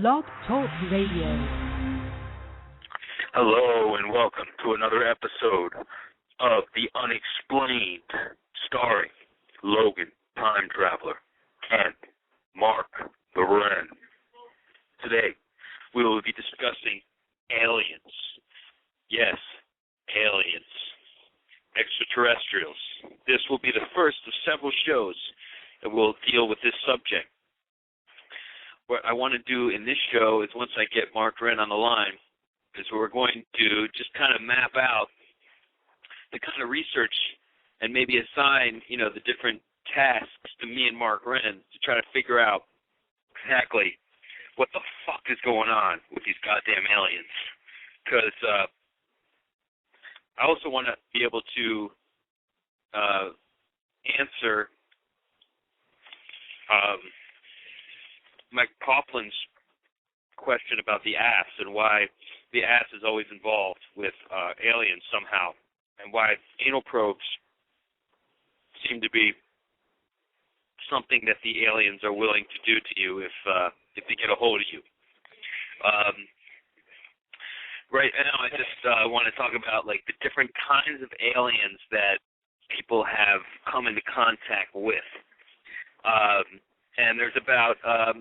Blog Talk Radio. Hello and welcome to another episode of The Unexplained, starring Logan, Time Traveler, and Markren. Today, we will be discussing aliens. Yes, aliens. Extraterrestrials. This will be the first of several shows that will deal with this subject. What I want to do in this show is once I get Markren on the line, is we're going to just kind of map out the kind of research and maybe assign, the different tasks to me and Markren to try to figure out exactly what the fuck is going on with these goddamn aliens. Because I also want to be able to answer Mike Coughlin's question about the ass and why the ass is always involved with aliens somehow, and why anal probes seem to be something that the aliens are willing to do to you if they get a hold of you. Right now, I just want to talk about the different kinds of aliens that people have come into contact with. And there's about a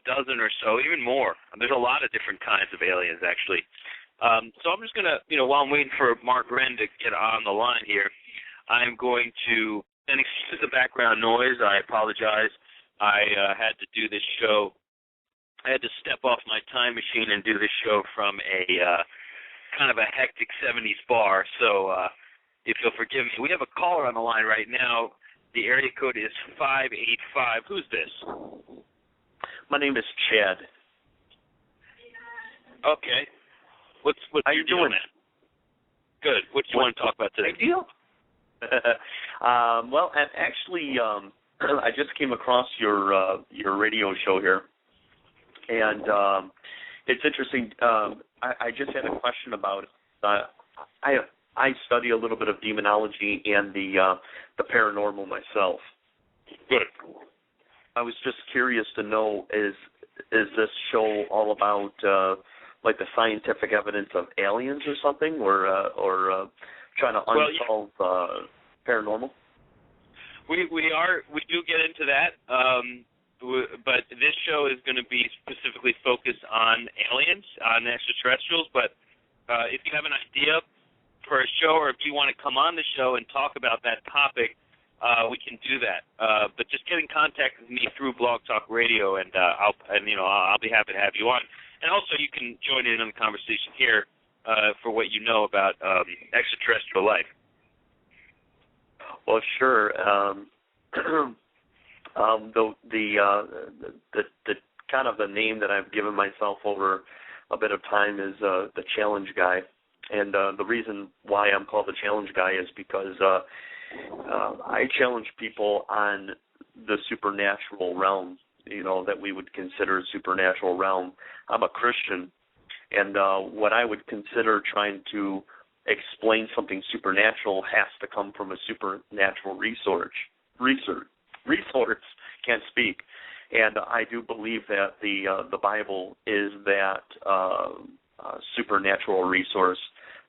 dozen or so, even more. There's a lot of different kinds of aliens, actually. So I'm just going to, while I'm waiting for Markren to get on the line here, I'm going to, and excuse the background noise, I apologize. I had to do this show. I had to step off my time machine and do this show from a kind of a hectic 70s bar. So if you'll forgive me, we have a caller on the line right now. The area code is 585. Who's this? My name is Chad. Okay. What's How you doing? Man? Good. What do you want to talk about today? Deal? Well, and actually, I just came across your radio show here, and it's interesting. I just had a question about I study a little bit of demonology and the paranormal myself. Good. I was just curious to know, is this show all about the scientific evidence of aliens or something, or trying to unsolve paranormal? We do get into that, but this show is going to be specifically focused on aliens, on extraterrestrials. But if you have an idea for a show, or if you want to come on the show and talk about that topic, we can do that. But just get in contact with me through Blog Talk Radio, and I'll be happy to have you on. And also, you can join in on the conversation here for what you know about extraterrestrial life. Well, sure. The kind of the name that I've given myself over a bit of time is the Challenge Guy. And the reason why I'm called the Challenge Guy is because I challenge people on the supernatural realm, that we would consider a supernatural realm. I'm a Christian, and what I would consider trying to explain something supernatural has to come from a supernatural resource. Can't speak. And I do believe that the Bible is that supernatural resource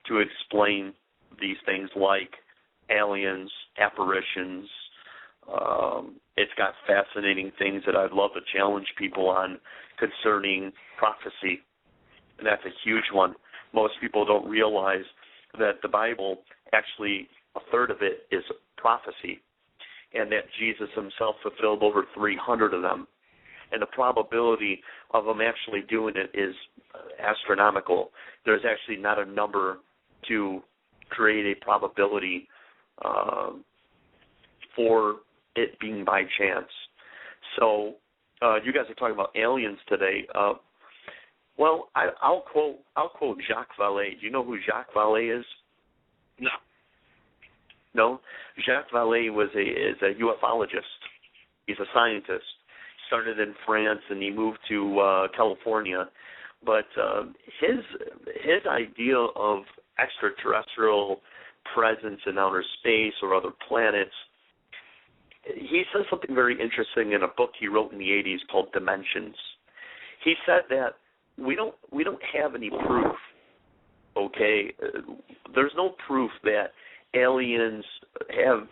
to explain these things like aliens, apparitions. It's got fascinating things that I'd love to challenge people on concerning prophecy, and that's a huge one. Most people don't realize that the Bible, actually, a third of it is prophecy, and that Jesus himself fulfilled over 300 of them. And the probability of them actually doing it is astronomical. There's actually not a number to create a probability for it being by chance. So you guys are talking about aliens today. Well, I'll quote Jacques Vallée. Do you know who Jacques Vallée is? No. No? Jacques Vallée is a ufologist. He's a scientist. Started in France and he moved to California. But his idea of extraterrestrial presence in outer space or other planets, he says something very interesting in a book he wrote in the 80s called Dimensions. He said that we don't have any proof. Okay, there's no proof that aliens have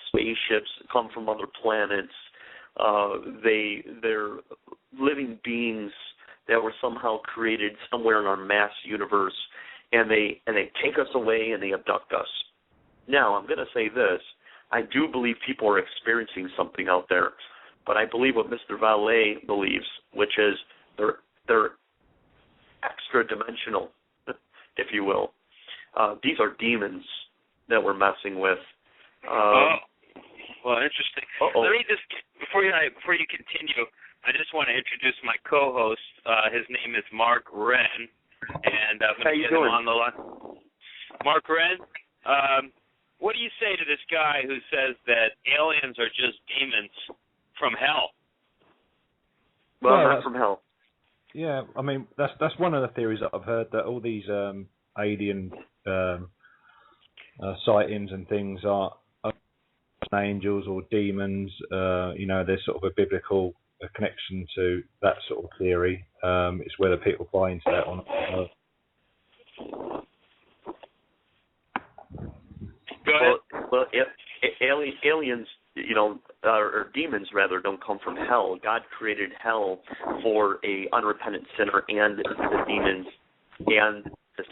spaceships, come from other planets. They're living beings that were somehow created somewhere in our mass universe, and they take us away and they abduct us. Now, I'm going to say this. I do believe people are experiencing something out there, but I believe what Mr. Valet believes, which is they're extra-dimensional, if you will. These are demons that we're messing with. Well, interesting. Let me just, before you continue, I just want to introduce my co-host. His name is Markren, and I'm going to get him on the line. Markren, what do you say to this guy who says that aliens are just demons from hell? Well, not from hell. Yeah, I mean, that's one of the theories that I've heard, that all these alien sightings and things are angels or demons. There's sort of a biblical connection to that sort of theory. It's whether people buy into that or not. Go ahead. Well, aliens, or demons rather, don't come from hell. God created hell for a unrepentant sinner and the demons and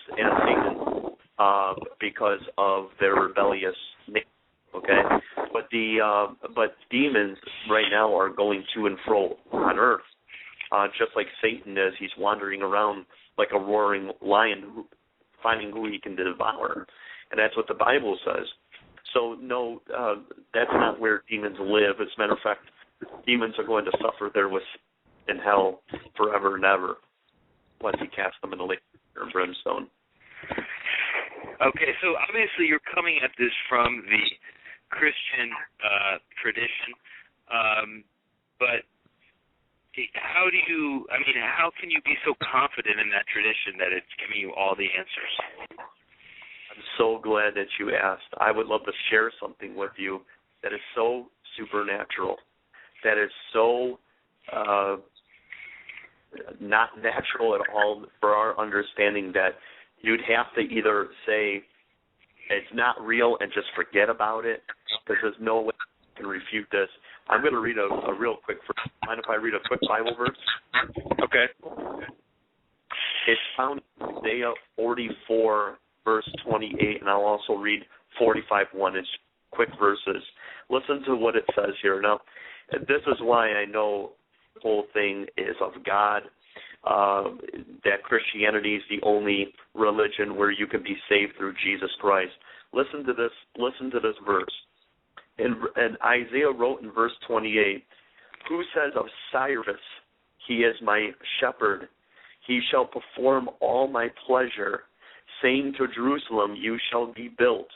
Satan because of their rebellious nature. Okay, but demons right now are going to and fro on earth, just like Satan is. He's wandering around like a roaring lion, finding who he can devour. And that's what the Bible says. So, no, that's not where demons live. As a matter of fact, demons are going to suffer there in hell forever and ever once he casts them in the lake of brimstone. Okay, so obviously you're coming at this from the Christian tradition, but how can you be so confident in that tradition that it's giving you all the answers? I'm so glad that you asked. I would love to share something with you that is so supernatural, that is so not natural at all for our understanding, that you'd have to either say it's not real and just forget about it, because there's no way I can refute this. I'm going to read a real quick verse. Mind if I read a quick Bible verse? Okay. It's found in Isaiah 44, verse 28, and I'll also read 45:1. It's quick verses. Listen to what it says here. Now, this is why I know the whole thing is of God, that Christianity is the only religion where you can be saved through Jesus Christ. Listen to this verse. And Isaiah wrote in verse 28, "Who says of Cyrus, he is my shepherd, he shall perform all my pleasure, saying to Jerusalem, you shall be built,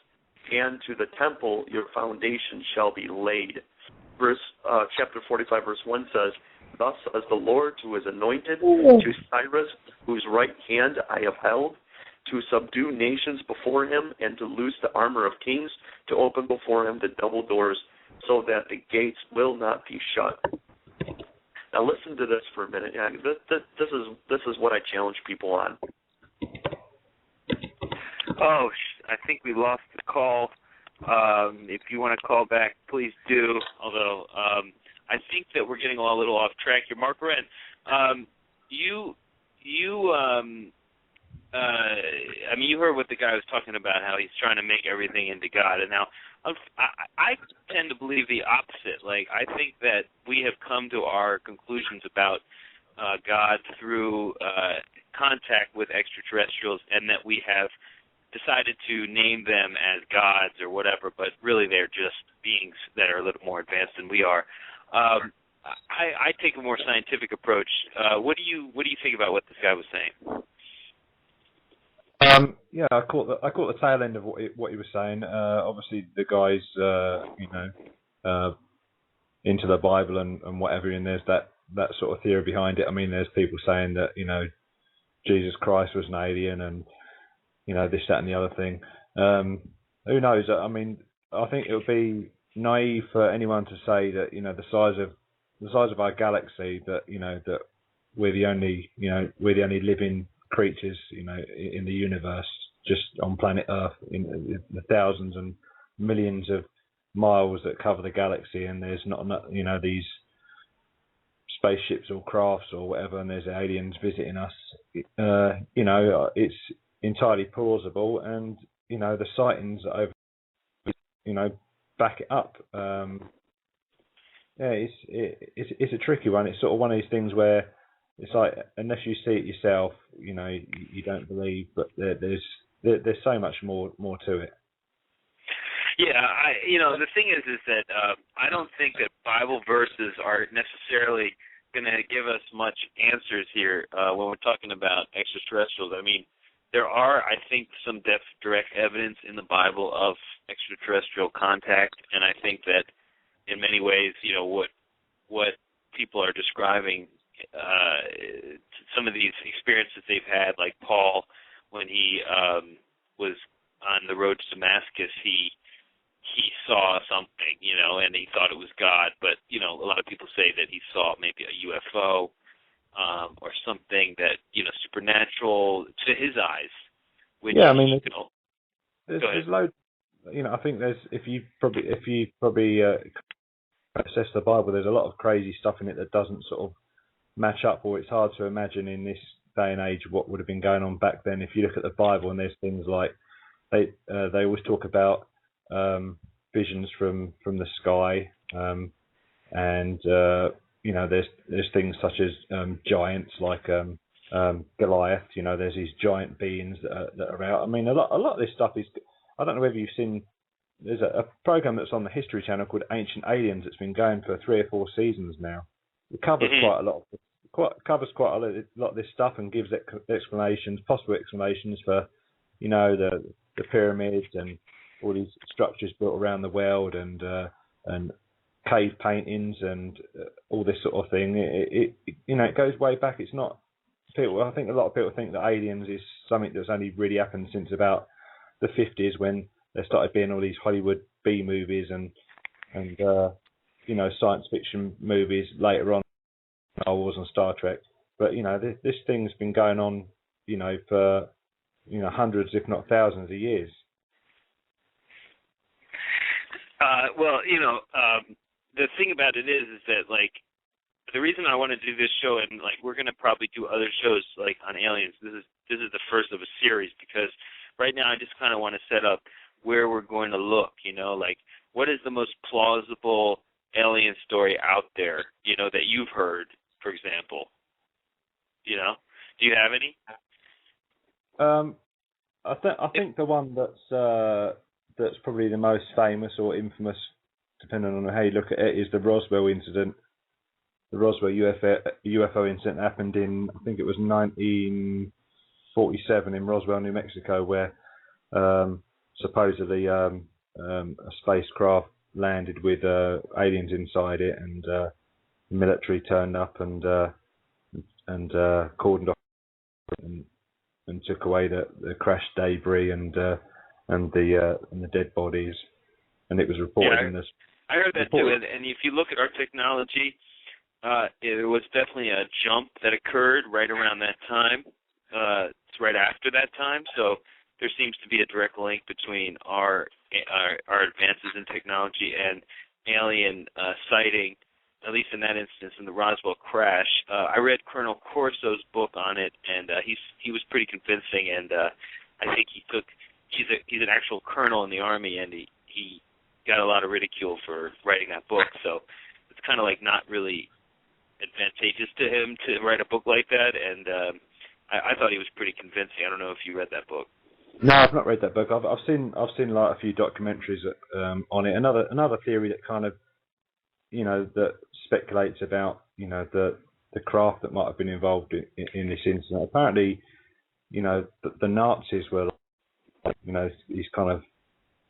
and to the temple your foundation shall be laid." Chapter 45, verse 1 says, "Thus says the Lord to his anointed, to Cyrus, whose right hand I have held, to subdue nations before him, and to loose the armor of kings, to open before him the double doors, so that the gates will not be shut." Now listen to this for a minute. This is what I challenge people on. Oh, I think we lost the call. If you want to call back, please do. Although I think that we're getting a little off track here. Markren, you heard what the guy was talking about, how he's trying to make everything into God. And now I tend to believe the opposite. Like, I think that we have come to our conclusions about God through contact with extraterrestrials, and that we have decided to name them as gods or whatever, but really they're just beings that are a little more advanced than we are. I take a more scientific approach. What do you think about what this guy was saying? I caught the tail end of what he was saying. Obviously, the guy's into the Bible and whatever, and there's that sort of theory behind it. I mean, there's people saying that Jesus Christ was an alien, and this, that, and the other thing. Who knows? I mean, I think it would be naive for anyone to say that the size of our galaxy, that that we're the only living creatures, in the universe, just on planet Earth, in the thousands and millions of miles that cover the galaxy, and there's not these spaceships or crafts or whatever, and there's aliens visiting us. It's entirely plausible, and the sightings over, back it up. It's a tricky one. It's sort of one of these things where it's like, unless you see it yourself, you don't believe. But there's so much more to it. Yeah, the thing is that I don't think that Bible verses are necessarily going to give us much answers here when we're talking about extraterrestrials. I mean, there are, I think, some direct evidence in the Bible of extraterrestrial contact, and I think that in many ways, what people are describing, some of these experiences they've had, like Paul, when he was on the road to Damascus, he saw something, and he thought it was God, but, a lot of people say that he saw maybe a UFO or something that, supernatural to his eyes. Which, yeah, I mean, there's loads. I think there's, if you probably assess the Bible, there's a lot of crazy stuff in it that doesn't sort of match up, or it's hard to imagine in this day and age what would have been going on back then. If you look at the Bible, and there's things like they always talk about visions from the sky, and there's things such as giants like Goliath. There's these giant beings that are out. I mean, a lot of this stuff is. I don't know whether you've seen. There's a program that's on the History Channel called Ancient Aliens. It's been going for 3 or 4 seasons now. It covers quite a lot of this stuff, and gives possible explanations for, the pyramids and all these structures built around the world, and cave paintings and all this sort of thing. It goes way back. It's not people. I think a lot of people think that aliens is something that's only really happened since about the 50s, when there started being all these Hollywood B movies and science fiction movies later on, Star Wars and Star Trek. But this thing's been going on, for hundreds, if not thousands, of years. The thing about it is that, like, the reason I want to do this show, and like we're going to probably do other shows like on aliens. This is the first of a series, because right now I just kind of want to set up where we're going to look. Like, what is the most plausible alien story out there? That you've heard, for example. Do you have any? I think the one that's probably the most famous or infamous, depending on how you look at it, is the Roswell incident. The Roswell UFO incident happened in, I think it was 1947 in Roswell, New Mexico, where supposedly a spacecraft landed with aliens inside it, and the military turned up and cordoned off and took away the crashed debris and the dead bodies, and it was reported in this. I heard that too, and if you look at our technology, it was definitely a jump that occurred right around that time. It's right after that time, so there seems to be a direct link between our advances in technology and alien sighting, at least in that instance, in the Roswell crash. I read Colonel Corso's book on it, and he was pretty convincing, and I think he's an actual colonel in the Army, and he got a lot of ridicule for writing that book, so it's kind of like not really advantageous to him to write a book like that, and I thought he was pretty convincing. I don't know if you read that book. No, I've not read that book. I've seen like a few documentaries on it. Another theory that kind of, that speculates about, the craft that might have been involved in this incident. Apparently, the Nazis were, these kind of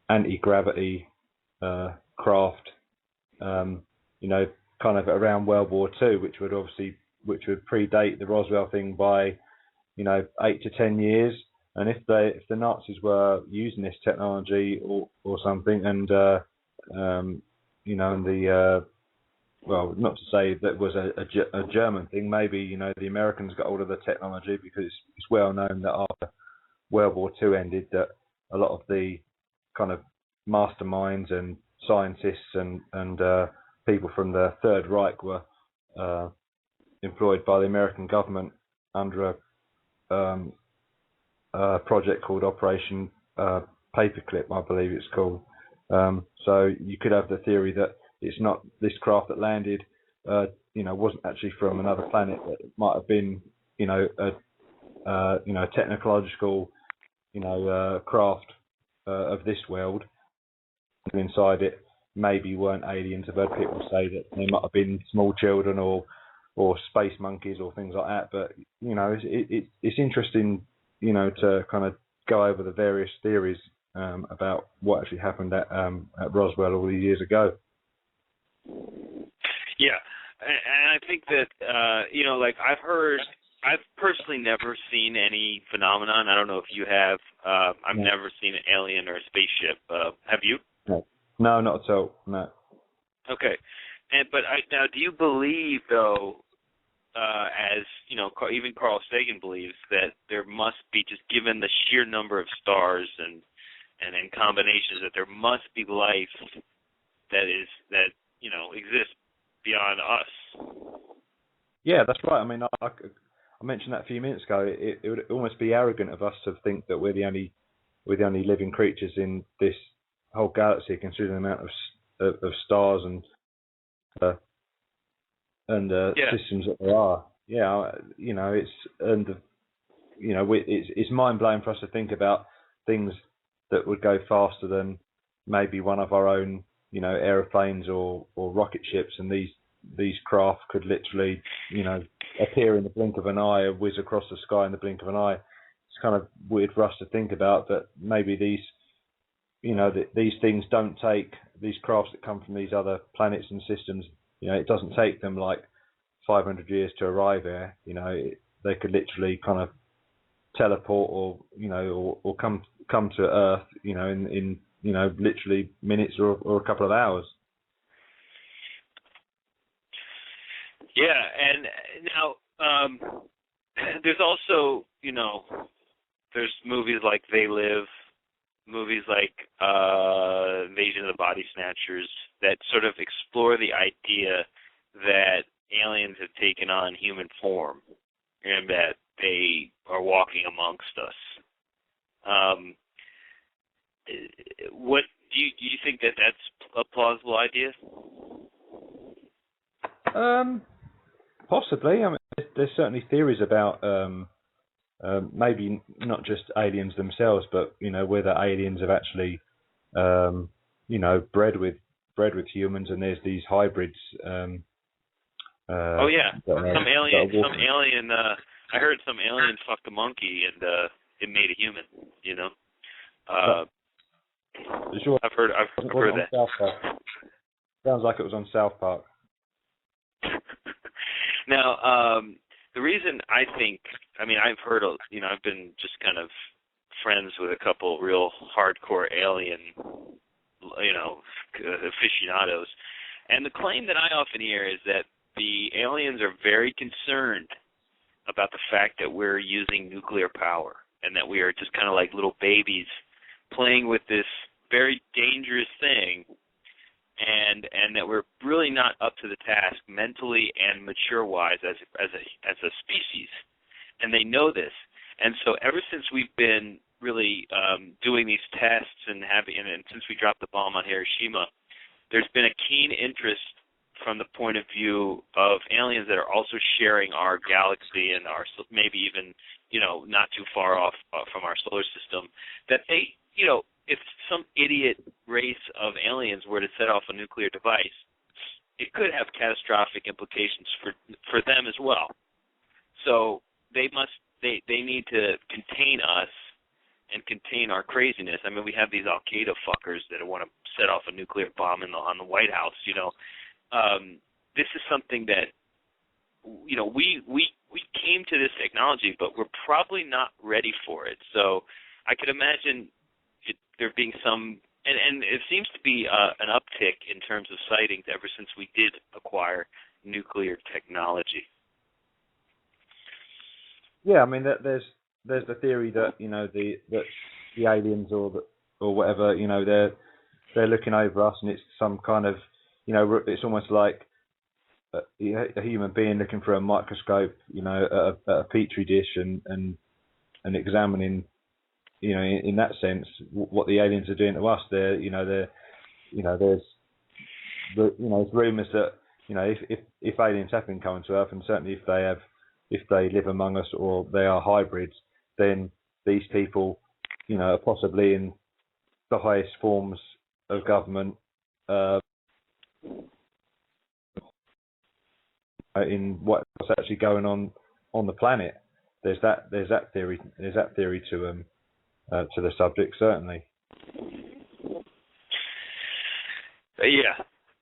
anti-gravity craft, kind of around World War II, which would predate the Roswell thing by, 8 to 10 years. And if the Nazis were using this technology or something, and and well, not to say that was a German thing. Maybe, you know, the Americans got hold of the technology, because it's well known that after World War II ended, that a lot of the kind of masterminds and scientists and people from the Third Reich were employed by the American government under a project called Operation Paperclip, I believe it's called. So you could have the theory that it's not this craft that landed, you know, wasn't actually from another planet. That it might have been, you know, a technological, you know, craft of this world. And inside it, maybe weren't aliens. I've heard people say that they might have been small children or space monkeys or things like that. But you know, it's interesting, you know, to kind of go over the various theories about what actually happened at Roswell all these years ago. Yeah, and I think that you know, like I've personally never seen any phenomenon. I don't know if you have. I've never seen an alien or a spaceship. Have you? No, not at all. No. Okay, but now, do you believe though, as you know, even Carl Sagan believes that there must be, just given the sheer number of stars and in combinations, that there must be life that you know exists beyond us? Yeah, that's right. I mean, I mentioned that a few minutes ago. It would almost be arrogant of us to think that we're the only living creatures in this whole galaxy, considering the amount of stars and systems that there are. Yeah, you know, it's mind blowing for us to think about things that would go faster than maybe one of our own, you know, aeroplanes or rocket ships, and these craft could literally, you know, appear in the blink of an eye, or whiz across the sky in the blink of an eye. It's kind of weird for us to think about that maybe these, you know, these things don't take, these crafts that come from these other planets and systems, you know, it doesn't take them like 500 years to arrive there. You know, they could literally kind of teleport, or you know, or come to Earth, you know, in you know, literally minutes or a couple of hours. Yeah, and now there's also, you know, there's movies like They Live, movies like Invasion of the Body Snatchers, that sort of explore the idea that aliens have taken on human form and that they are walking amongst us. What do you think that that's a plausible idea? Possibly. I mean, there's certainly theories about maybe not just aliens themselves, but you know, whether aliens have actually, you know, bred with humans, and there's these hybrids. Oh yeah, some alien. I heard some alien fucked a monkey and it made a human. You know. Sure. I've heard that. South Park. Sounds like it was on South Park. Now, the reason I think, I mean, I've heard, you know, I've been just kind of friends with a couple real hardcore alien, you know, aficionados, and the claim that I often hear is that the aliens are very concerned about the fact that we're using nuclear power, and that we are just kind of like little babies playing with this very dangerous thing, and that we're really not up to the task mentally and mature-wise as a species, and they know this. And so ever since we've been really doing these tests and since we dropped the bomb on Hiroshima, there's been a keen interest from the point of view of aliens that are also sharing our galaxy and our, maybe even, you know, not too far off from our solar system, that they, you know, if some idiot race of aliens were to set off a nuclear device, it could have catastrophic implications for them as well. So they need to contain us and contain our craziness. I mean, we have these Al Qaeda fuckers that want to set off a nuclear bomb on the White House. You know, this is something that, you know, we came to this technology, but we're probably not ready for it. So I could imagine there being some and it seems to be an uptick in terms of sightings ever since we did acquire nuclear technology. Yeah, I mean, there's the theory that that the aliens or whatever, they're looking over us, and it's some kind of, it's almost like a human being looking through a microscope, at a petri dish and examining, in that sense, what the aliens are doing to us. There's rumours that, if aliens have been coming to Earth, and certainly if they live among us or they are hybrids, then these people, are possibly in the highest forms of government, in what's actually going on the planet. There's that theory to the subject, certainly. Yeah,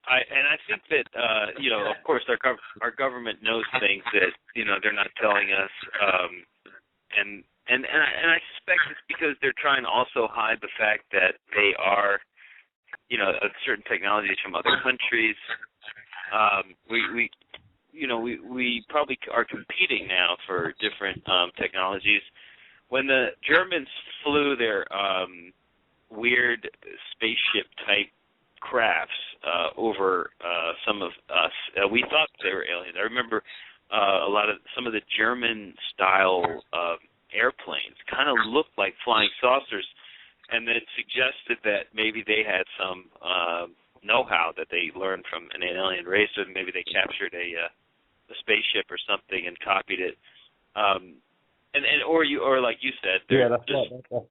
I think that of course our government knows things that they're not telling us, and I suspect it's because they're trying to also hide the fact that they are certain technologies from other countries. We probably are competing now for different technologies. When the Germans flew their weird spaceship type crafts over some of us, we thought they were aliens. I remember some of the German style airplanes kind of looked like flying saucers, and it suggested that maybe they had some know-how that they learned from an alien race, or maybe they captured a spaceship or something and copied it. Or like you said, yeah, that's right.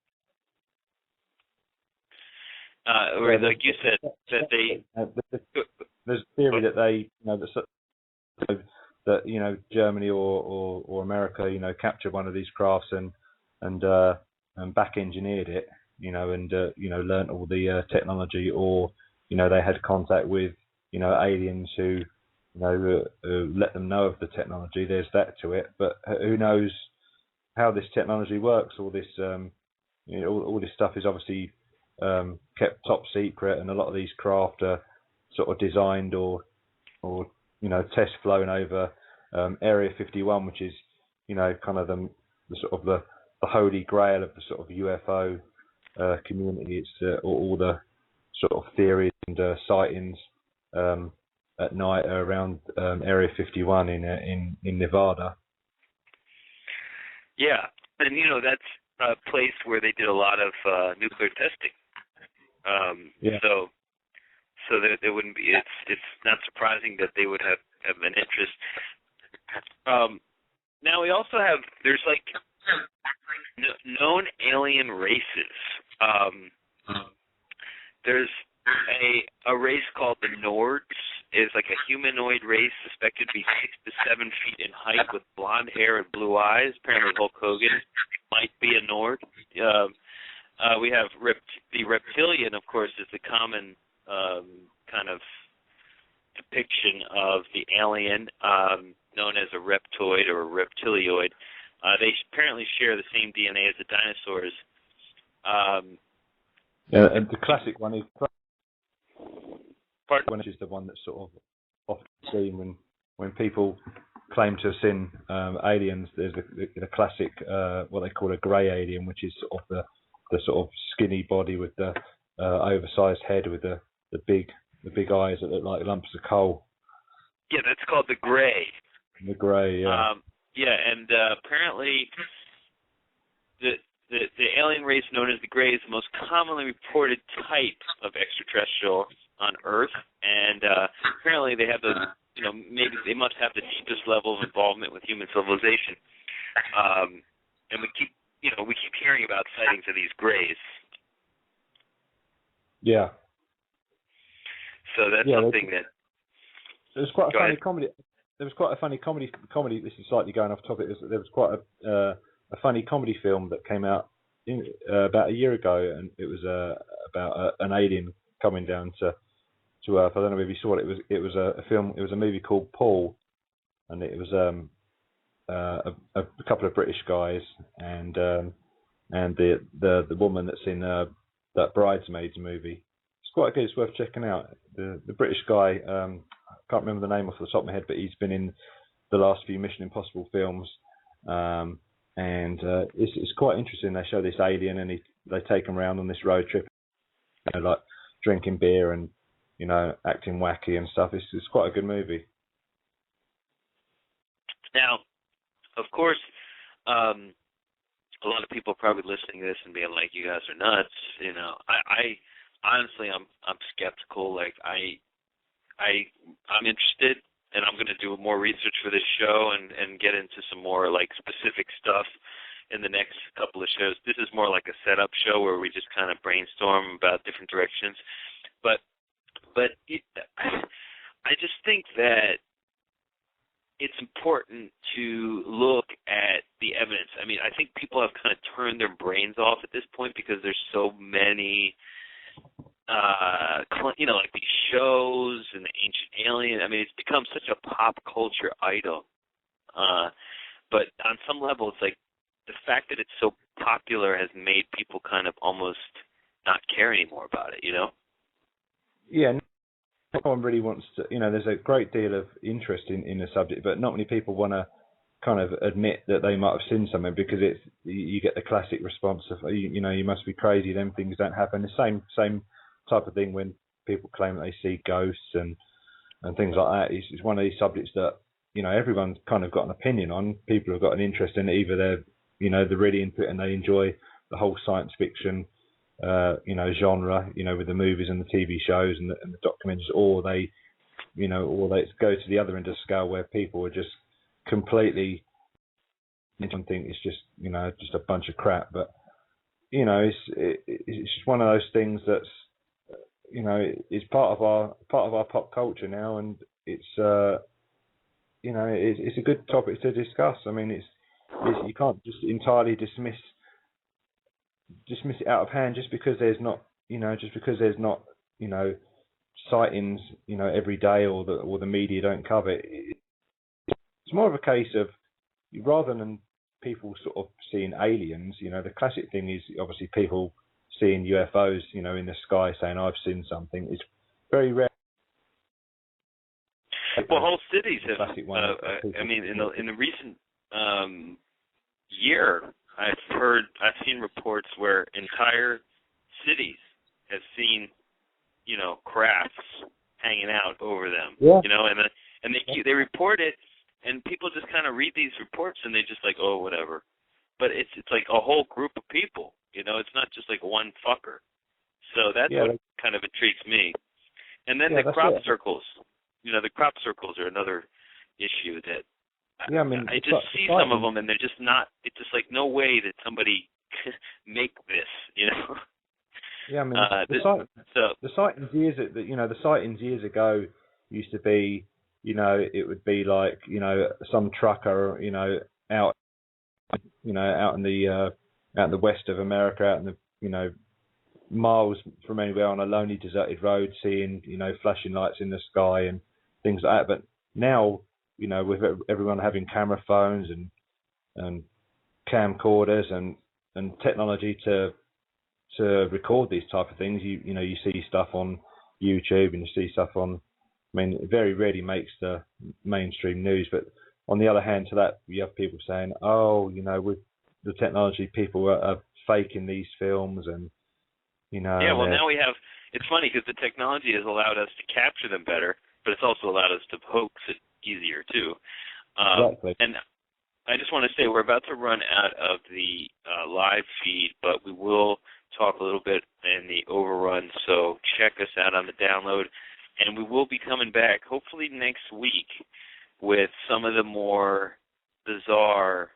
Or like you said, that they there's a theory that they, that Germany or America, captured one of these crafts and back engineered it, and learnt all the technology, or they had contact with aliens who let them know of the technology. There's that to it, but who knows how this technology works? All this all this stuff is obviously kept top secret, and a lot of these craft are sort of designed or test flown over Area 51, which is kind of the sort of the holy grail of the sort of UFO community. It's all the sort of theories and sightings at night around Area 51 in Nevada. Yeah, and that's a place where they did a lot of nuclear testing. Yeah. So that there wouldn't be. It's not surprising that they would have an interest. Now we also have, there's like known alien races. There's a race called the Nords. Is like a humanoid race suspected to be 6 to 7 feet in height with blonde hair and blue eyes. Apparently Hulk Hogan might be a Nord. We have the reptilian, of course, is the common kind of depiction of the alien, known as a reptoid or a reptilioid. They apparently share the same DNA as the dinosaurs. And the classic one is... Which is the one that's sort of often seen when people claim to have seen aliens. There's the classic what they call a grey alien, which is sort of the sort of skinny body with the oversized head with the big eyes that look like lumps of coal. Yeah, that's called the grey. The grey, yeah. And apparently the alien race known as the grey is the most commonly reported type of extraterrestrial on Earth, and apparently they have maybe they must have the deepest level of involvement with human civilization. And we keep hearing about sightings of these greys. Yeah. So that's something that. There was quite a funny comedy. There was quite a funny comedy. This is slightly going off topic. There was quite a funny comedy film that came out about a year ago, and it was about an alien coming down to Earth. I don't know if you saw it. It was a film. It was a movie called Paul, and it was a couple of British guys and the woman that's in that Bridesmaids movie. It's quite good. It's worth checking out. The British guy, I can't remember the name off the top of my head, but he's been in the last few Mission Impossible films, and it's quite interesting. They show this alien, and they take him around on this road trip, like drinking beer and acting wacky and stuff. It's quite a good movie. Now, of course, a lot of people are probably listening to this and being like, "You guys are nuts." I honestly, I'm skeptical. Like, I'm interested, and I'm going to do more research for this show and get into some more like specific stuff in the next couple of shows. This is more like a setup show where we just kind of brainstorm about different directions. But I just think that it's important to look at the evidence. I mean, I think people have kind of turned their brains off at this point because there's so many, like these shows and the Ancient Alien. I mean, it's become such a pop culture item. But on some level, it's like the fact that it's so popular has made people kind of almost not care anymore about it, Yeah, no one really wants to, there's a great deal of interest in the subject, but not many people want to kind of admit that they might have seen something, because you get the classic response of, you must be crazy, them things don't happen. The same type of thing when people claim that they see ghosts and things like that. It's one of these subjects that, everyone's kind of got an opinion on. People have got an interest in it. Either they're really into it and they enjoy the whole science fiction genre, with the movies and the TV shows and the documentaries, or they go to the other end of the scale where people are just completely think it's just just a bunch of crap. But it's just one of those things that's it's part of our pop culture now, and it's it's a good topic to discuss. I mean, you can't just entirely dismiss it out of hand just because there's not sightings every day, or the media don't cover it. It's more of a case of, rather than people sort of seeing aliens, the classic thing is obviously people seeing UFOs in the sky saying I've seen something. It's very rare. Well, whole cities have. I mean, in the recent year, I've seen reports where entire cities have seen, crafts hanging out over them. Yeah. And they report it, and people just kind of read these reports and they just like, oh, whatever. But it's like a whole group of people. It's not just like one fucker. So that's what kind of intrigues me. And then the crop circles. The crop circles are another issue that I just see some of them, and they're just not. It's just like, no way that somebody make this. Yeah, I mean, the sightings years ago used to be, it would be like, some trucker, out in the west of America, out in the, miles from anywhere on a lonely, deserted road, seeing, flashing lights in the sky and things like that. But now, with everyone having camera phones and camcorders and technology to record these type of things, you see stuff on YouTube and you see stuff on. I mean, it very rarely makes the mainstream news. But on the other hand, to that, you have people saying, "Oh, with the technology, people are faking these films," and Yeah, well, now we have. It's funny because the technology has allowed us to capture them better, but it's also allowed us to hoax it easier too. Exactly. And I just want to say we're about to run out of the live feed, but we will talk a little bit in the overrun, so check us out on the download. And we will be coming back, hopefully next week, with some of the more bizarre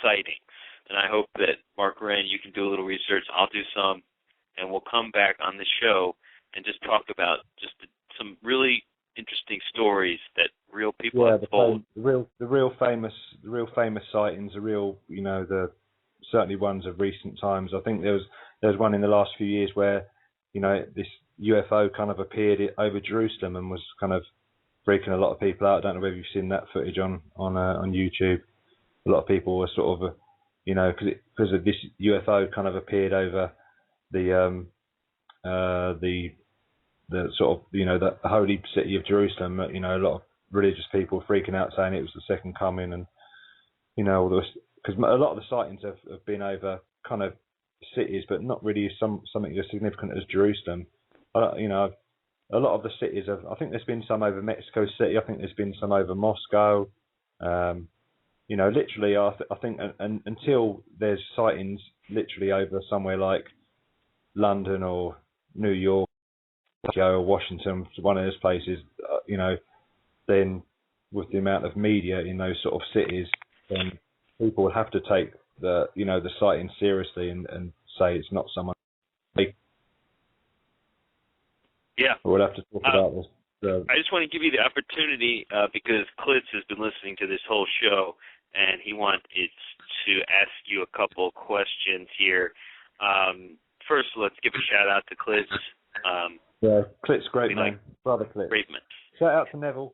sightings. And I hope that, Markren, you can do a little research, I'll do some, and we'll come back on the show and just talk about just some really interesting stories that real people have told. The real famous sightings, certainly ones of recent times. I think there was one in the last few years where, this UFO kind of appeared over Jerusalem and was kind of freaking a lot of people out. I don't know whether you've seen that footage on YouTube. A lot of people were sort of, because of this UFO kind of appeared over the the sort of, the holy city of Jerusalem. A lot of religious people freaking out saying it was the second coming, and all this, because a lot of the sightings have been over kind of cities, but not really something as significant as Jerusalem. A lot of the cities I think there's been some over Mexico City. I think there's been some over Moscow. Literally, I think until there's sightings literally over somewhere like London or New York or Washington, one of those places, then with the amount of media in those sort of cities, then people will have to take the sighting seriously and say it's not someone. Yeah. We'll have to talk about this. I just want to give you the opportunity because Klitz has been listening to this whole show, and he wanted to ask you a couple questions here. First, let's give a shout out to Klitz. Yeah, Klitz, great man. Brother Klitz. Great man. Shout out to Neville.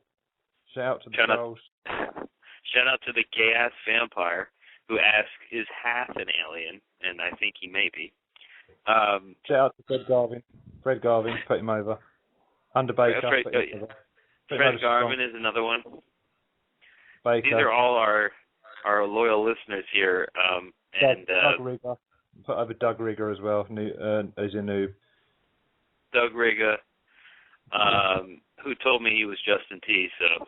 Shout out to the trolls. Shout out to the gay-ass vampire who asked, is Hath an alien? And I think he may be. Shout out to Fred Garvin. Fred Garvin, put him over. Under Baker. Fred Garvin is another one. Baker. These are all our loyal listeners here. Doug Rigger. Put over Doug Rigger as well. As a noob. Doug Rigger, who told me he was Justin T. So,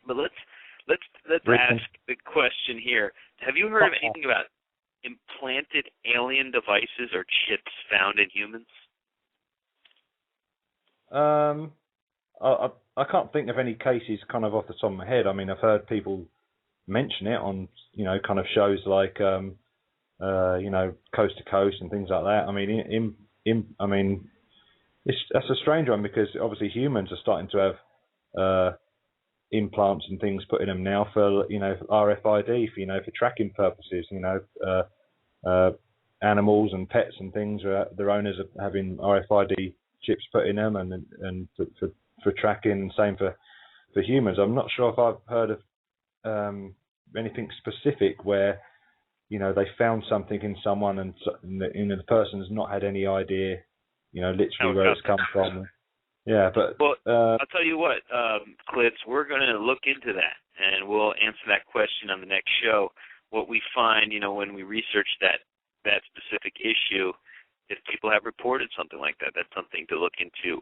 but let's ask the question here. Have you heard of anything about implanted alien devices or chips found in humans? I can't think of any cases kind of off the top of my head. I mean, I've heard people mention it on kind of shows like Coast to Coast and things like that. I mean, that's a strange one because obviously humans are starting to have implants and things put in them now for RFID for tracking purposes. Animals and pets and things, their owners are having RFID chips put in them and for tracking. Same for humans. I'm not sure if I've heard of anything specific where they found something in someone and the person's not had any idea, literally where it's come from. Yeah, but I'll tell you what, Klitz, we're going to look into that and we'll answer that question on the next show. What we find, when we research that specific issue, if people have reported something like that, that's something to look into.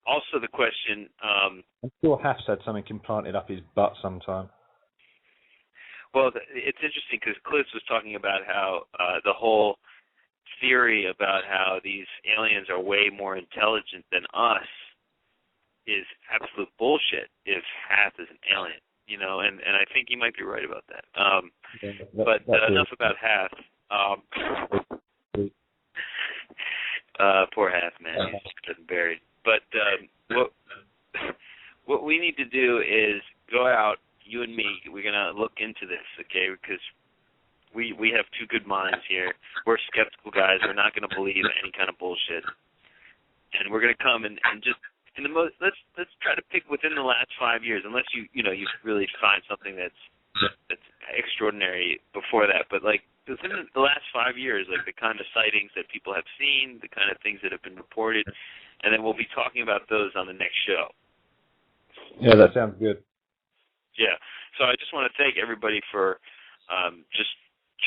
Also, the question. I'm sure Haft's had something implanted up his butt sometime. Well, it's interesting because Klitz was talking about how the whole theory about how these aliens are way more intelligent than us is absolute bullshit if Hath is an alien, and I think you might be right about that. But enough about Hath. Poor Hath, man, he's getting buried. But what we need to do is go out, you and me, we're going to look into this, okay, because we have two good minds here. We're skeptical guys. We're not going to believe any kind of bullshit. And we're going to come and just, let's try to pick within the last 5 years, unless you really find something that's extraordinary before that. But, within the last 5 years, the kind of sightings that people have seen, the kind of things that have been reported, and then we'll be talking about those on the next show. Yeah, that sounds good. Yeah. So I just want to thank everybody for just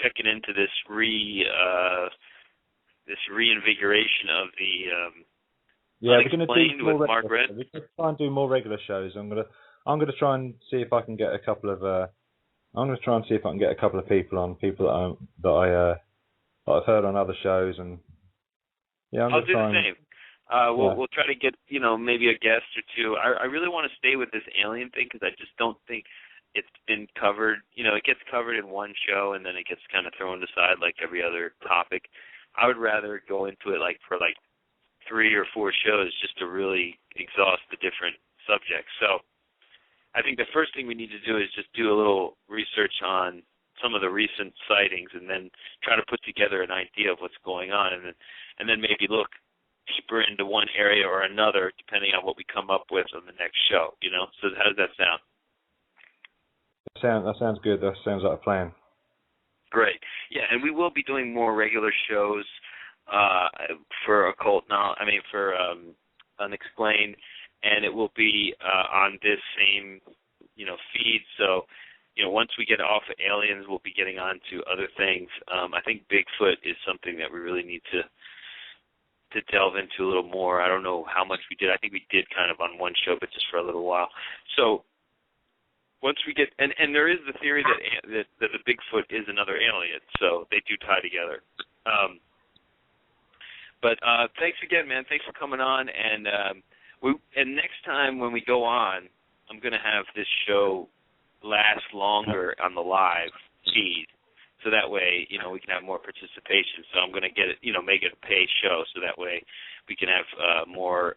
checking into this reinvigoration of the Unexplained with Markren. We're going to try and do more regular shows. I'm gonna try and see if I can get a couple of people on, that I've heard on other shows, and yeah, I'll do the same. We'll try to get maybe a guest or two. I really want to stay with this alien thing because I just don't think it's been covered. It gets covered in one show and then it gets kind of thrown aside like every other topic. I would rather go into it for 3 or 4 shows just to really exhaust the different subjects. So I think the first thing we need to do is just do a little research on some of the recent sightings and then try to put together an idea of what's going on and then maybe look deeper into one area or another depending on what we come up with on the next show, So how does that sound? That sounds good. That sounds like a plan. Great. Yeah, and we will be doing more regular shows. for occult knowledge. I mean, for Unexplained, and it will be on this same, feed. So, once we get off of aliens, we'll be getting on to other things. I think Bigfoot is something that we really need to delve into a little more. I don't know how much we did. I think we did kind of on one show, but just for a little while. So once we get, and there is the theory that the Bigfoot is another alien, so they do tie together. But thanks again, man. Thanks for coming on. And next time when we go on, I'm going to have this show last longer on the live feed, so that way, we can have more participation. So I'm going to get it, make it a paid show, so that way we can have more,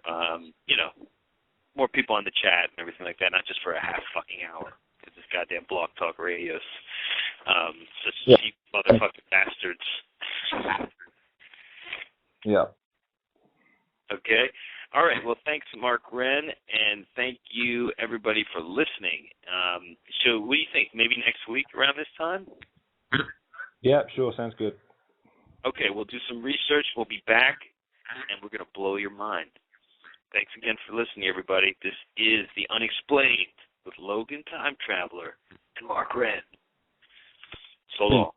more people on the chat and everything like that, not just for a half fucking hour, because this goddamn Blog Talk Radio's such cheap motherfucking bastards. Yeah. Okay. All right. Well, thanks, Markren, and thank you, everybody, for listening. So what do you think? Maybe next week around this time? Yeah, sure. Sounds good. Okay. We'll do some research. We'll be back, and we're going to blow your mind. Thanks again for listening, everybody. This is The Unexplained with Logan Time Traveler and Markren. So long.